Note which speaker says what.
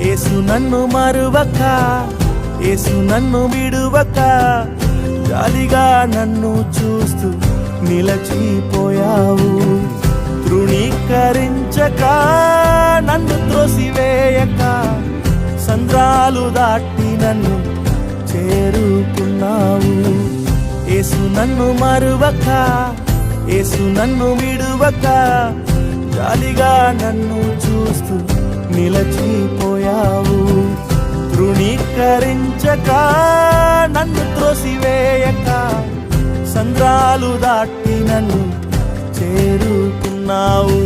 Speaker 1: యేసు నన్ను మరువక, యేసు నన్ను విడువక, జాలిగా నన్ను చూస్తూ నిలచిపోయావు. తృణీకరించక, నన్ను త్రోసివేయక, సంద్రాలు దాటి నన్ను చేరుకున్నావు. యేసు నన్ను మరువక, యేసు నన్ను విడువక, జాలిగా నన్ను చూస్తూ నిలచిపోయావు. తృణీకరించక, నన్ను త్రోసివేయక, సంద్రాలు దాటి నన్ను చేరుకున్నావు.